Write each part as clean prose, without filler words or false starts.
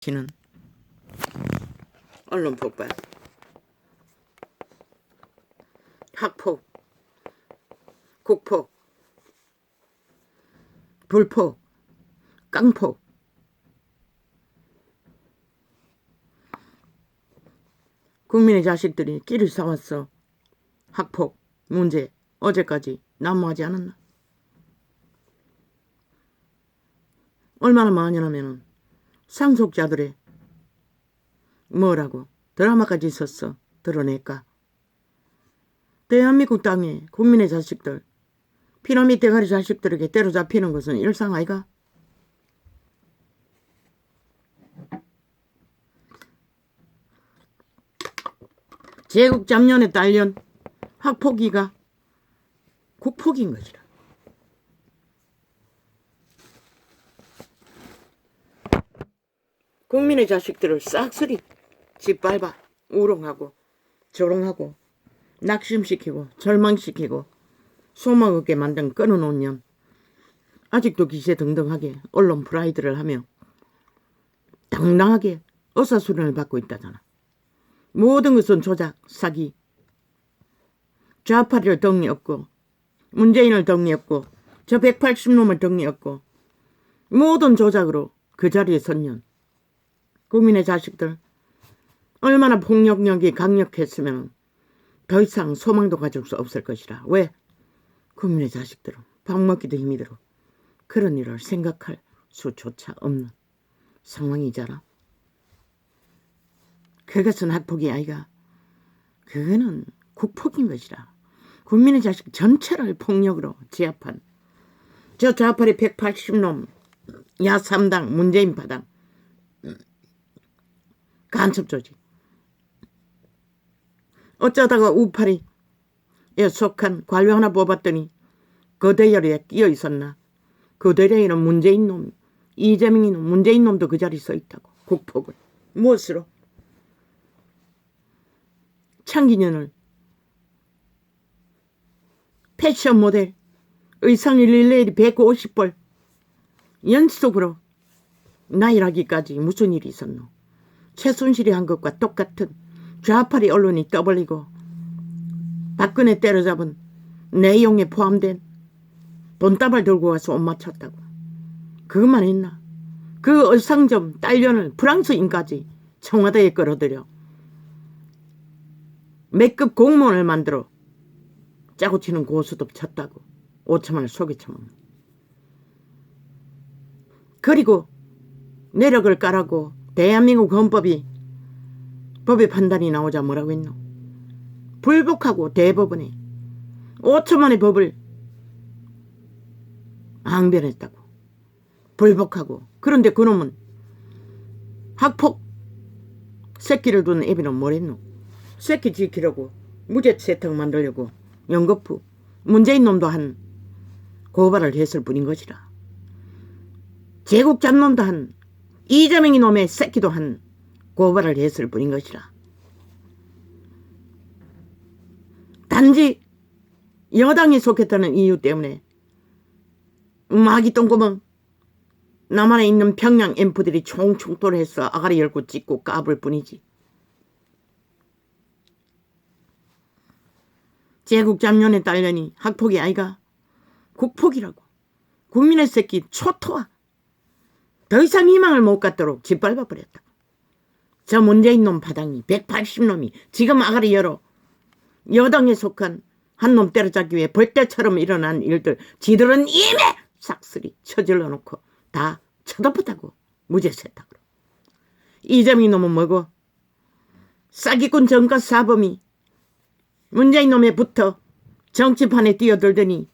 지는 언론 폭발, 학폭, 국폭, 불폭, 깡폭, 국민의 자식들이 끼를 싸웠어. 학폭 문제 어제까지 난무하지 않았나? 얼마나 만연하면은 상속자들의 뭐라고 드라마까지 있었어. 드러낼까? 대한민국 땅에 국민의 자식들, 피라미드 대가리 자식들에게 때려잡히는 것은 일상 아이가? 제국 잡년에 딸년 학폭위가 국폭인 것이라. 국민의 자식들을 싹쓸이 짓밟아 우롱하고 조롱하고 낙심시키고 절망시키고 소망 없게 만든 끊어놓은 년, 아직도 기세등등하게 언론 프라이드를 하며 당당하게 의사수련을 받고 있다잖아. 모든 것은 조작, 사기. 좌파를 덕리없고 문재인을 덕리없고 저 180놈을 덕리없고 모든 조작으로 그 자리에 선 년. 국민의 자식들 얼마나 폭력력이 강력했으면 더 이상 소망도 가질 수 없을 것이라. 왜? 국민의 자식들은 밥 먹기도 힘이 들어 그런 일을 생각할 수조차 없는 상황이잖아. 그것은 학폭이 아이가. 그거는 국폭인 것이라. 국민의 자식 전체를 폭력으로 제압한 저 좌파리 180놈 야3당 문재인 파당 간첩 조직. 어쩌다가 우파리에 속한 관료 하나 뽑았더니 그 대열에 끼어 있었나. 그 대열에는 문재인 놈, 이재명이 놈, 문재인 놈도 그 자리에 서 있다고. 국폭을 무엇으로? 창기년을 패션 모델 의상 릴레이 150벌 연속으로 나일하기까지 무슨 일이 있었노? 최순실이 한 것과 똑같은 좌파리 언론이 떠벌리고 박근혜 때려잡은 내용에 포함된 돈다발 들고 와서 옷 맞췄다고. 그것만 했나? 그 의상점 딸년을 프랑스인까지 청와대에 끌어들여 맥급 공무원을 만들어 짜고 치는 고수도 쳤다고. 5천만을 속여 쳐먹는. 그리고 내력을 까라고 대한민국 헌법의 판단이 나오자 뭐라고 했노? 불복하고 대법원에 5천만의 법을 항변했다고. 불복하고. 그런데 그놈은 학폭 새끼를 둔 애비는 뭐랬노? 새끼 지키려고 무죄 세탁 만들려고 연거푸 문재인 놈도 한 고발을 했을 뿐인 것이라. 제국 잡놈도 한 이재명이 놈의 새끼도 한 고발을 했을 뿐인 것이라. 단지 여당에 속했다는 이유 때문에 마귀 똥구멍 남한에 있는 평양 엠프들이 총돌해서 아가리 열고 찍고 까불 뿐이지. 제국 잡년에 딸려니 학폭이 아이가. 국폭이라고. 국민의 새끼 초토화. 더 이상 희망을 못 갖도록 짓밟아 버렸다. 저 문재인 놈 파당이 180놈이 지금 아가리 열어 여당에 속한 한 놈 때려잡기 위해 벌떼처럼 일어난 일들 지들은 이미 싹쓸이 쳐질러 놓고 다 쳐덮었다고. 무죄 세탁으로. 이재명 놈은 뭐고? 사기꾼 정가 사범이 문재인 놈에 붙어 정치판에 뛰어들더니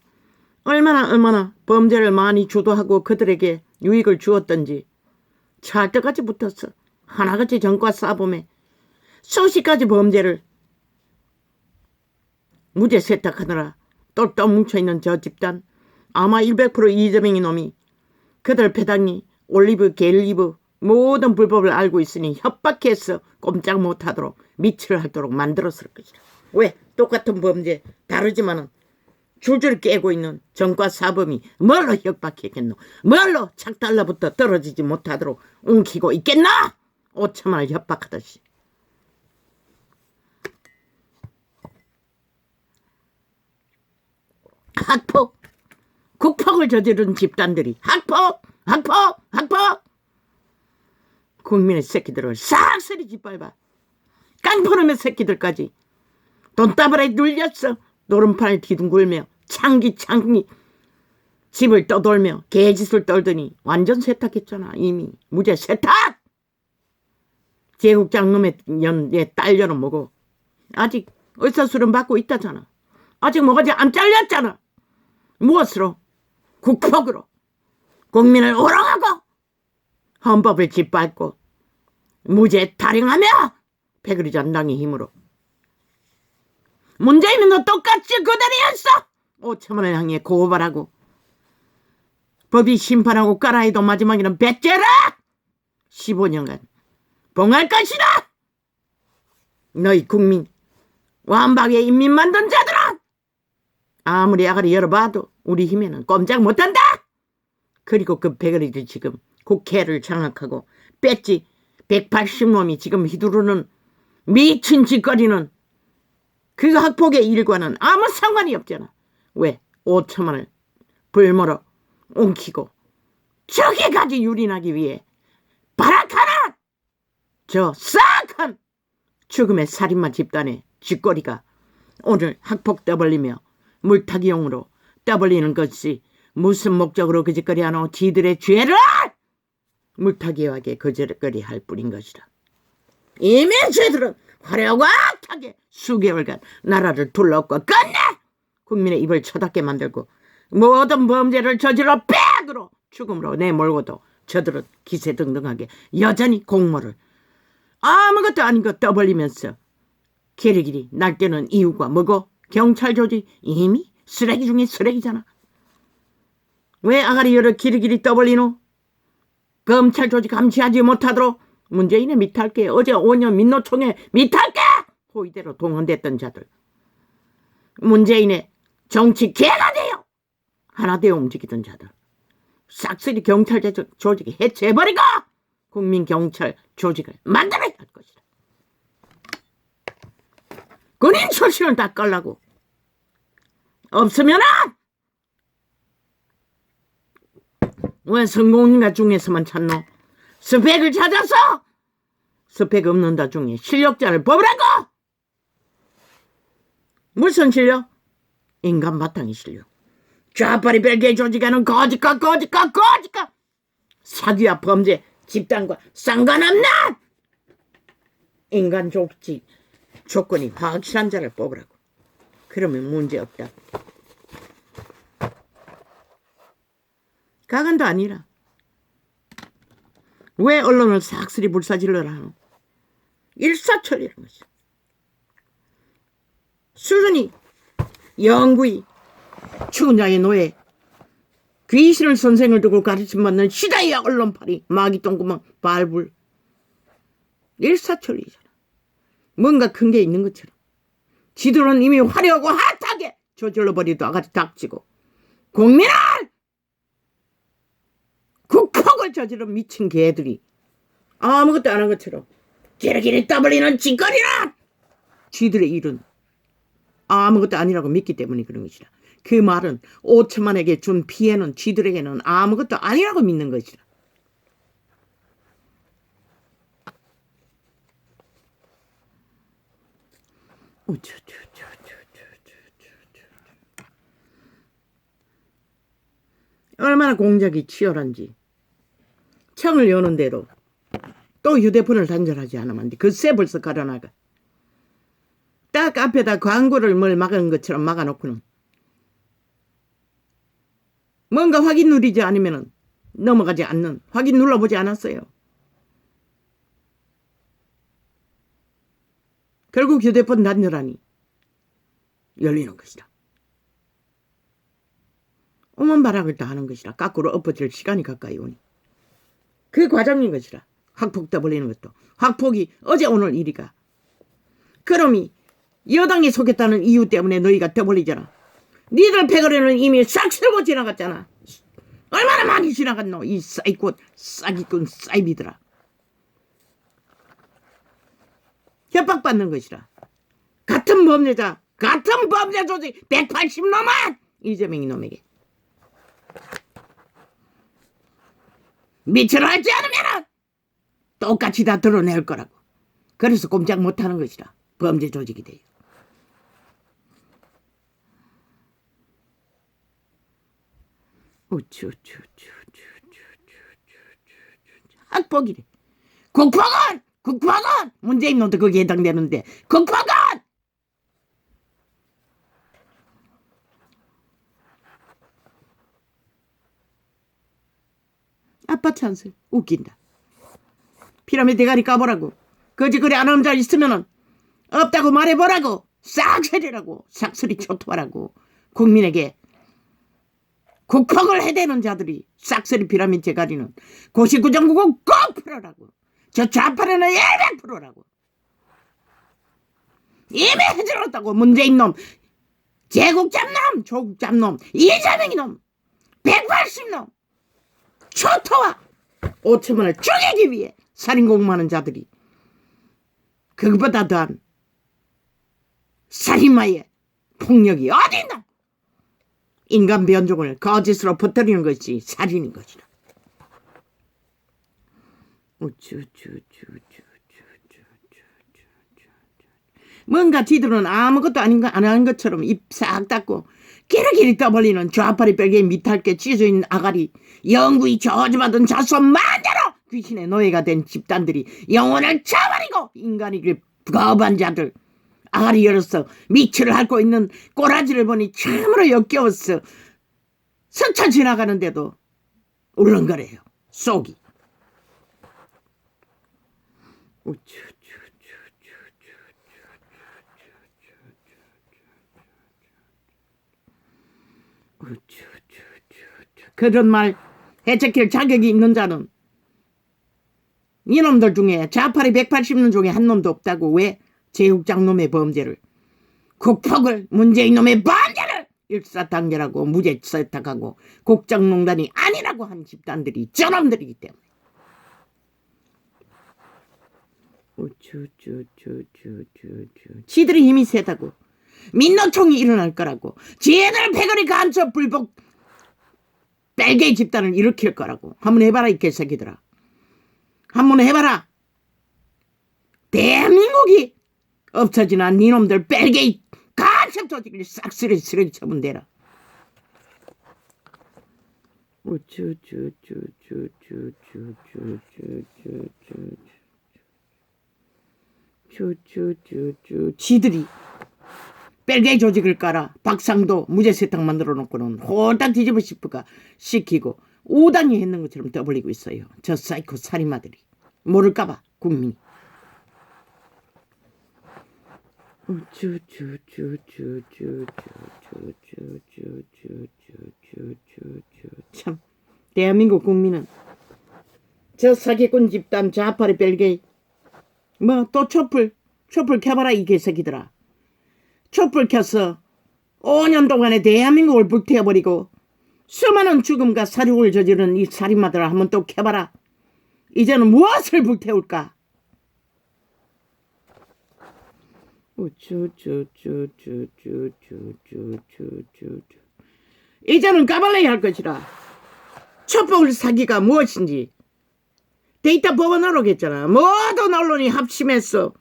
얼마나 범죄를 많이 주도하고 그들에게 유익을 주었던지 찰떡같이 붙었어. 하나같이 정과 사범에 수십 가지 범죄를 무죄 세탁하느라 똘똘 뭉쳐있는 저 집단. 아마 100% 이재명이 놈이 그들 배당이 올리브 갤리브 모든 불법을 알고 있으니 협박해서 꼼짝 못하도록 미치를 하도록 만들었을 것이라. 왜? 똑같은 범죄 다르지만은 줄줄 깨고 있는 정과 사범이 뭘로 협박했겠노? 뭘로 착달러부터 떨어지지 못하도록 웅키고 있겠나? 5천만을 협박하듯이. 학폭, 국폭을 저지른 집단들이 학폭, 학폭, 학폭. 국민의 새끼들을 싹쓸이 짓밟아. 깡포놈의 새끼들까지 돈다발에 눌렸어. 노름판을 뒤둥글며 창기 집을 떠돌며 개짓을 떨더니 완전 세탁했잖아. 이미 무죄 세탁. 제국장놈의 딸려는 뭐고 아직 의사수련 받고 있다잖아. 아직 뭐가지 안 잘렸잖아. 무엇으로? 국폭으로 국민을 오랑하고 헌법을 짓밟고 무죄 타령하며 패거리 전당의 힘으로. 문재인은 너 똑같이 그대로였어. 5천만을 향해 고발하고 법이 심판하고 까라해도 마지막에는 배째라. 15년간 봉할 것이다. 너희 국민 완박의 인민 만든 자들아. 아무리 아가리 열어봐도 우리 힘에는 꼼짝 못한다. 그리고 그 패거리들 지금 국회를 장악하고 배지 180놈이 지금 휘두르는 미친 짓거리는 그 학폭의 일과는 아무 상관이 없잖아. 왜? 5천만을 불모로 옮기고 저기까지 유린하기 위해 발악하는 저 싹한 죽음의 살인마 집단의 쥐꼬리가 오늘 학폭 떠벌리며 물타기용으로 떠벌리는 것이 무슨 목적으로 그 짓거리 하노? 지들의 죄를 물타기하게 그 짓거리 할 뿐인 것이다. 이미 죄들은 화려하게 수개월간 나라를 둘러엎고 끝내 국민의 입을 쳐닫게 만들고 모든 범죄를 저질러 빽으로 죽음으로 내몰고도 저들은 기세등등하게 여전히 공모를 아무것도 아닌 거 떠벌리면서 길이길이 날뛰는 이유가 뭐고? 경찰 조직 이미 쓰레기 중에 쓰레기잖아. 왜 아가리 열을 길이길이 떠벌리노? 검찰 조직 감시하지 못하도록 문재인의 미탈게 어제 5년 민노총에 미탈게 호의대로 동원됐던 자들. 문재인의 정치 개가 되어 하나 되어 움직이던 자들. 싹쓸이 경찰 조직이 해체해버리고 국민 경찰 조직을 만들어야 할 것이다. 군인 출신을 다 깔라고. 없으면은 왜 성공인가 중에서만 찾노? 스펙을 찾아서 스펙 없는 다 중에 실력자를 뽑으라고. 무슨 실력? 인간 바탕의 실력. 좌파리 별개 조직하는 거짓과 사기와 범죄 집단과 상관없는 인간 조직 조건이 확실한 자를 뽑으라고. 그러면 문제없다. 가관도 아니라 왜 언론을 싹쓸이 불사질러라 하노? 일사천리라는 것이. 수준이 영구히 죽은 자의 노예 귀신을 선생을 두고 가르침받는 시대의 언론팔이 마귀똥구멍 발불. 일사천리잖아. 뭔가 큰 게 있는 것처럼 지들은 이미 화려하고 핫하게 저질러버리도 아가리 닥치고 국민을 국폭을 저지른 미친 개들이 아무것도 안 한 것처럼 기러기를 떠벌리는 짓거리는 지들의 일은 아무것도 아니라고 믿기 때문에 그런 것이다. 그 말은 5천만에게 준 피해는 지들에게는 아무것도 아니라고 믿는 것이다. 얼마나 공작이 치열한지. 청을 여는 대로 또 휴대폰을 단절하지 않으면 글쎄 벌써 갈아나가. 딱 앞에다 광고를 뭘 막은 것처럼 막아놓고는 뭔가 확인 누리지 않으면 넘어가지 않는, 확인 눌러보지 않았어요. 결국 휴대폰 단절하니 열리는 것이다. 오만 바락을 다 하는 것이라. 거꾸로 엎어질 시간이 가까이 오니 그 과정인 것이라. 학폭 떠벌리는 것도 학폭이 어제 오늘 일이가. 그놈이 여당에 속했다는 이유 때문에 너희가 떠벌리잖아. 니들 패거리는 이미 싹 쓸고 지나갔잖아. 얼마나 많이 지나갔노 이 싸기꾼 싸이비들아. 협박받는 것이라. 같은 범죄자 같은 범죄 조직 180놈만 이재명이 놈에게 미처를 하지 않으면 똑같이 다 드러낼 거라고. 그래서 꼼짝 못하는 것이라. 범죄 조직이 돼요. 학폭이래. 국폭은 문재인 놈도 거기에 해당되는데 국폭은 아빠 찬스 웃긴다. 피라미드 대가리 까보라고. 거지 그래 안 하는 자 있으면은 없다고 말해보라고. 싹소리라고. 싹소리 초토하라고. 국민에게 국폭을 해대는 자들이 싹소리 피라미드 대가리는 99.99 꼭 풀어라고. 저 좌파는 100%라고. 이미 해들었다고. 문재인 놈, 제국잡놈, 조국잡놈, 이재명이 놈, 180놈, 초토화 5천만을 죽이기 위해 살인공모하는 자들이 그것보다 더한 살인마의 폭력이 어디 있나. 인간 변종을 거짓으로 퍼뜨리는 것이 살인인 것이라. 뭔가 지들은 아무것도 아닌 거 안 하는 것처럼 입 싹 닫고 기르기리 떠벌리는 좌파리 뼈에 밑할게 찢어진 아가리 영구히 저주받은 자손 만대로 귀신의 노예가 된 집단들이 영혼을 쳐버리고 인간이길 거부한 자들 아가리 열어서 미치를 핥고 있는 꼬라지를 보니 참으로 역겨웠어. 스쳐 지나가는데도 울렁거려요. 속이. 그런 말 해책할 자격이 있는 자는 이놈들 중에 좌파리 180놈 중에 한 놈도 없다고. 왜? 제국장놈의 범죄를 국폭을 문재인 놈의 범죄를 일사단결하고 무죄 세탁하고 국정농단이 아니라고 한 집단들이 저놈들이기 때문에. 지들이 힘이 세다고 민노총이 일어날 거라고. 지혜들 패거리 간첩 불복 벨게이 집단을 일으킬 거라고. 한번 해봐라 이 개새끼들아. 한번 해봐라. 대한민국이 없어지나 니놈들 벨게이 간첩 조직을 싹 쓰레기 처분 대라. 지들이 벨게이 조직을 깔아 박상도 무죄 세탁 만들어 놓고는 홀딱 뒤집어 시키고 오단이 했는 것처럼 떠벌리고 있어요. 저 사이코 살인마들이. 모를까봐 국민이. 참 대한민국 국민은 저 사기꾼 집단 좌파리 벨게이 뭐 또 촛불 켜봐라 이 개새끼들아. 촛불 켜서 5년 동안에 대한민국을 불태워버리고 수많은 죽음과 사륙을 저지른 이 살인마들을 한번 또 켜봐라. 이제는 무엇을 불태울까? 이제는 까발려야 할 것이라. 촛불 사기가 무엇인지 데이터 법원으로겠잖아. 모든 언론이 합심해서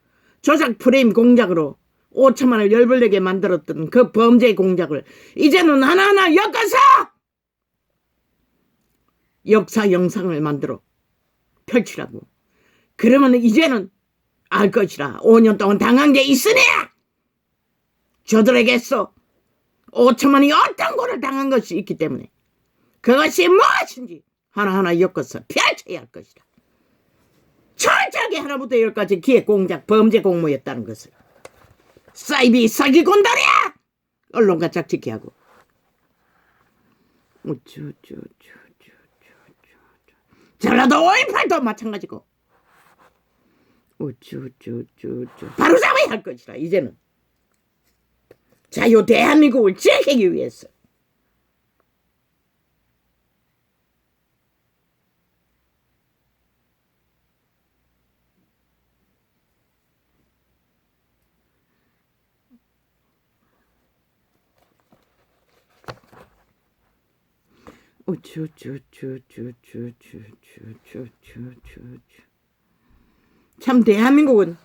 조작 프레임 공작으로 5천만을 열불내게 만들었던 그 범죄 공작을 이제는 하나하나 엮어서 역사 영상을 만들어 펼치라고. 그러면 이제는 알 것이라. 5년 동안 당한 게 있으니 저들에게서 5천만이 어떤 거를 당한 것이 있기 때문에 그것이 무엇인지 하나하나 엮어서 펼쳐야 할 것이다. 철저하게 하나부터 열까지 기획 공작 범죄 공모였다는 것을 사이비 사기꾼들이야. 언론과 짝짓기 하고. 전라도 5.18도 마찬가지고. 바로 잡아야 할 것이라. 이제는 자유 대한민국을 지키기 위해서. 참 대한민국은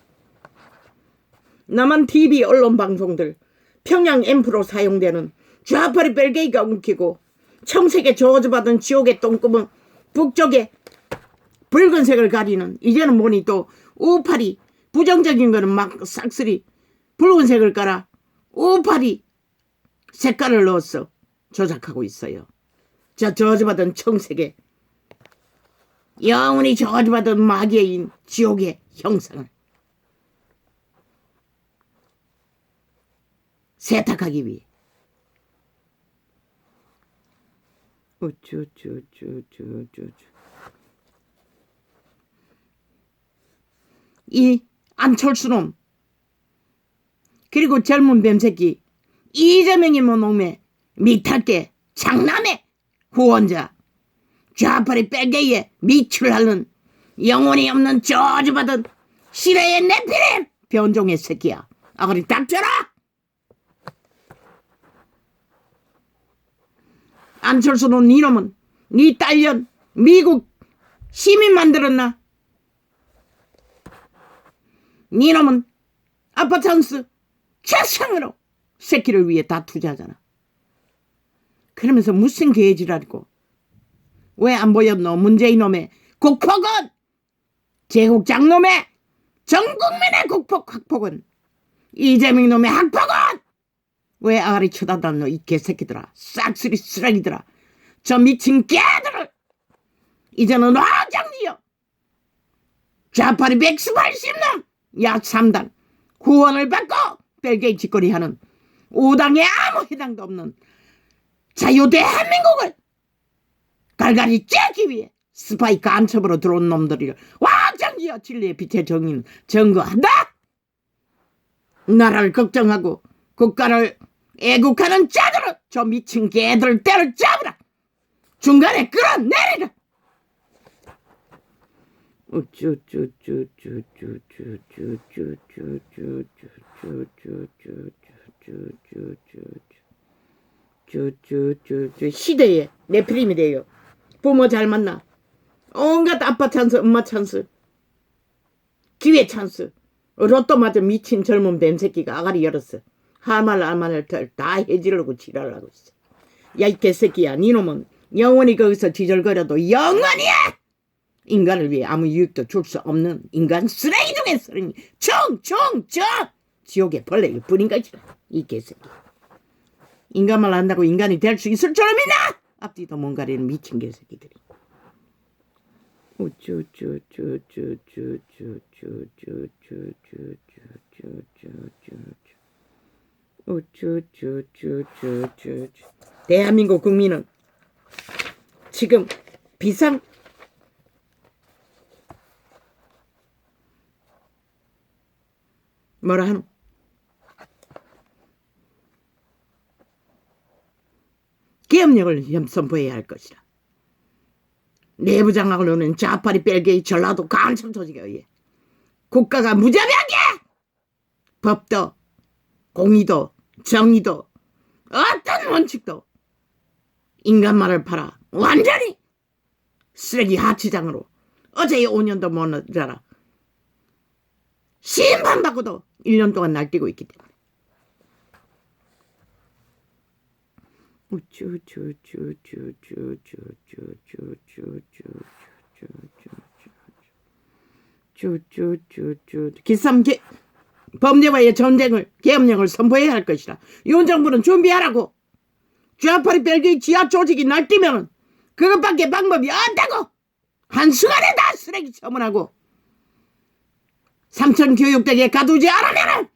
남한 TV 언론 방송들 평양 앰프로 사용되는 좌파리 벨게이가 엉키고 청색에 저주받은 지옥의 똥구멍 북쪽에 붉은색을 가리는 이제는 뭐니 또 우파리 부정적인 거는 막 싹쓸이 붉은색을 깔아 우파리 색깔을 넣어서 조작하고 있어요. 저 저주받은 청색에 영원히 저주받은 마귀인 지옥의 형상을 세탁하기 위해. 이 안철수놈 그리고 젊은 뱀새끼 이재명이면 놈의 미탈게 장남의 후원자 좌파리 빼개에 미출하는 영혼이 없는 저주받은 시대의 네피렘 변종의 새끼야. 아가리 닥쳐라. 안철수는 니놈은 니 딸년 미국 시민 만들었나? 니놈은 아파트하우스 최상으로 새끼를 위해 다 투자하잖아. 그러면서 무슨 개지랄이고 왜 안 보였노? 문재인 놈의 국폭은 제국장 놈의 전국민의 국폭 학폭은 이재명 놈의 학폭은 왜 아가리 쳐다봤노? 이 개새끼들아 싹쓸이 쓰레기들아 저 미친 개들을 이제는 화장지요 좌파리 180놈 약 3당 후원을 받고 벨게이 짓거리하는 5당에 아무 해당도 없는 자유 대한민국을 갈갈이 째기 위해 스파이 간첩으로 들어온 놈들이 화장지어 진리의 빛의 정의는 증거한다. 나라를 걱정하고 국가를 애국하는 자들은 저 미친 개들을 때려잡으라. 중간에 끌어내리라. 시대에 네피림이 돼요. 부모 잘 만나 온갖 아빠 찬스 엄마 찬스 기회 찬스 로또 맞은 미친 젊은 뱀새끼가 아가리 열었어. 할말 다 해지려고 지랄하고 있어. 야 이 개새끼야 니놈은 영원히 거기서 지절거려도 영원히야. 인간을 위해 아무 유익도 줄 수 없는 인간 쓰레기 중에 쓰레기 총총총 지옥의 벌레일 뿐인 것이라. 이 개새끼 인간만 안다고 인간이 될 수 있을 줄 믿나? 앞뒤도 못 가리는 미친 개새끼들이. 대한민국 국민은 지금 비상 뭐라 하노? 계엄령을 선포해야 할 것이라. 내부 장악을 노는 좌파리 벨게이 전라도 간첩 조직에 의해 국가가 무자비하게 법도 공의도 정의도 어떤 원칙도 인간말을 팔아 완전히 쓰레기 하치장으로 어제 5년도 못 자라 심판받고도 1년 동안 날뛰고 있기 때문에. 기삼 범죄와의 전쟁을 계엄령을 선포해야 할 것이라. 윤 정부는 준비하라고. 좌파리 벨기에 지하 조직이 날뛰면 그것밖에 방법이 없다고. 한순간에 다 쓰레기 처분하고 삼천 교육대에 가두지 않으면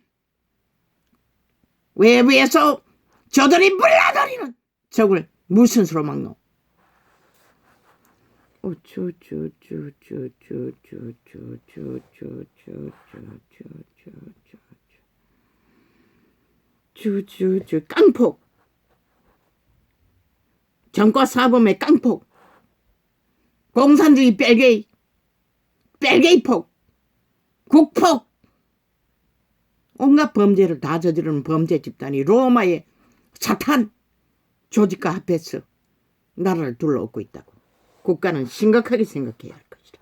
외부에서 저들이 물러다니는 적을 무슨 수로 막노? 깡폭. 정과 사범의 깡폭. 공산주의 뺄게이폭. 국폭. 온갖 범죄를 다 저지르는 범죄 집단이 로마의 사탄 조직과 합해서 나라를 둘러엎고 있다고. 국가는 심각하게 생각해야 할 것이다.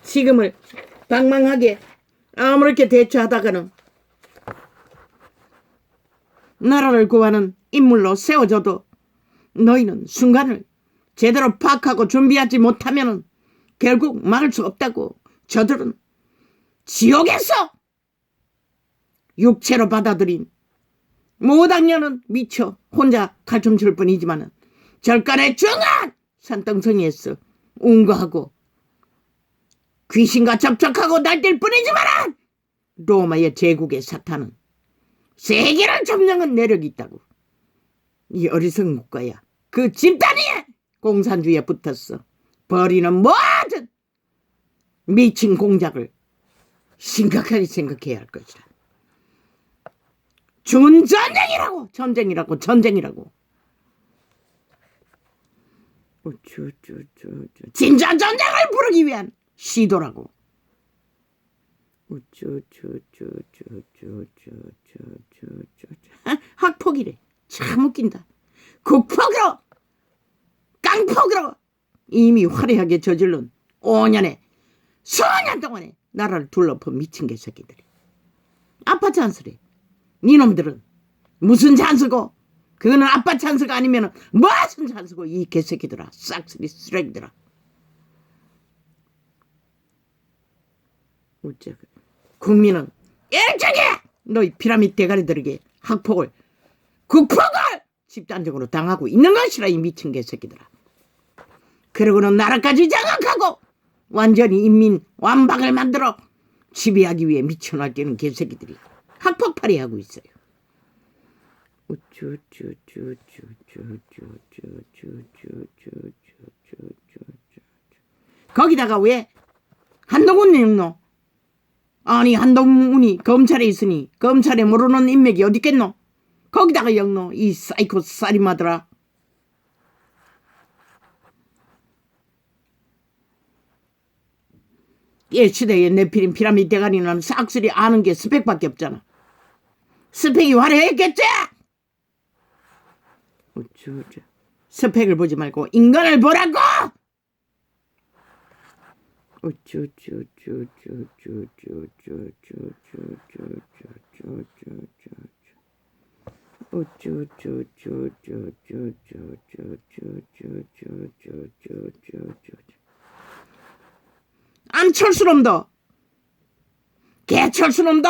지금을 방망하게 아무렇게 대처하다가는 나라를 구하는 인물로 세워져도 너희는 순간을 제대로 파악하고 준비하지 못하면 결국 막을 수 없다고. 저들은 지옥에서 육체로 받아들인 무당년은 미쳐 혼자 갈춤칠 뿐이지만 절간의 중한 산등성이에서 운거하고 귀신과 접촉하고 날뛸 뿐이지만 로마의 제국의 사탄은 세계를 점령한 내력이 있다고. 이 어리석은 국가야 그 집단이 공산주의에 붙었어. 버리는 모든 미친 공작을 심각하게 생각해야 할 것이다. 준전쟁이라고. 전쟁이라고. 진짜 전쟁을 부르기 위한 시도라고. 학폭이래. 참 웃긴다. 국폭으로 깡폭으로 이미 화려하게 저질른 5년에 수년 동안에 나라를 둘러본 미친 개새끼들이. 아빠 찬스래. 니놈들은 무슨 찬스고? 그거는 아빠 찬스가 아니면 무슨 찬스고? 이 개새끼들아. 싹쓸이 쓰레기들아. 어째 국민은 일찍이 너희 피라미드 대가리들에게 학폭을 국폭을 집단적으로 당하고 있는 것이라. 이 미친 개새끼들아. 그러고는 나라까지 장악하고 완전히 인민 완박을 만들어 지배하기 위해 미쳐날뛰는 개새끼들이 학폭팔이 하고 있어요. 거기다가 왜 한동훈이 없노? 아니 한동훈이 검찰에 있으니 검찰에 모르는 인맥이 어디 있겠노? 거기다가 영노 이 사이코 살인마들아. 옛 시대에 네피림 피라미드 대가리는 싹쓸이 아는 게 스펙밖에 없잖아. 스펙이 화려했겠지? 스펙을 보지 말고 인간을 보라고! 안철수놈도 개철수놈도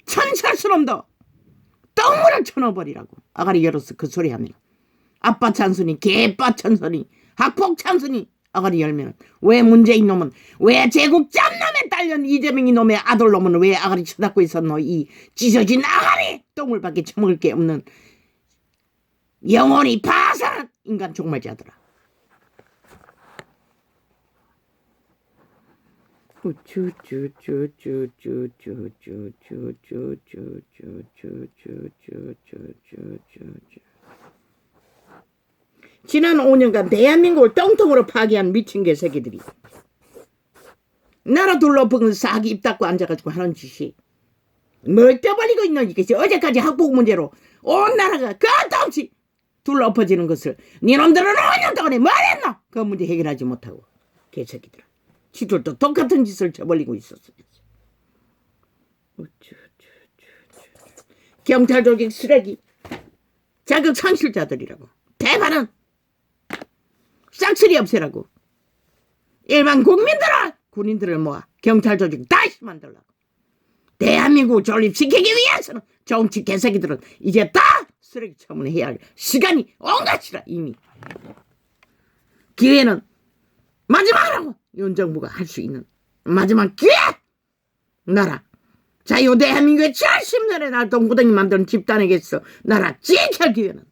천철수놈도 똥물을 쳐넣어버리라고. 아가리 열어서 그 소리 하면 아빠 찬순이 개빠 찬순이 학폭 찬순이 아가리 열면 왜 문재인 놈은 왜 제국 짬놈에 딸린 이재명이 놈의 아들 놈은 왜 아가리 쳐닫고 있었노? 이 찢어진 아가리 똥물밖에 처먹을 게 없는 영혼이 파산한 인간 종말자들아. 지난 5년간 대한민국을 똥통으로 파괴한 미친 개새끼들이 나라 둘러보는 싹이 입 닫고 앉아가지고 하는 짓이 뭘 떠벌리고 있는 이것이 어제까지 학폭 문제로 온 나라가 끝없이 둘러엎어지는 것을 니놈들은 5년 동안에 뭘 했노? 그 문제 해결하지 못하고 개새끼들아. 지들도 똑같은 짓을 저버리고 있었어요. 경찰 조직 쓰레기 자격 상실자들이라고. 대반은 싹쓸이 없애라고. 일반 군인들을 모아 경찰 조직 다시 만들라고. 대한민국 존립시키기 위해서는 정치 개새끼들은 이제 다 쓰레기 처분해야 할 시간이 온 것이라. 이미 기회는 마지막이라고. 윤 정부가 할 수 있는 마지막 기회. 나라 자유 대한민국의 70년의 날 동구덩이 만드는 집단에게서 나라 지킬 기회는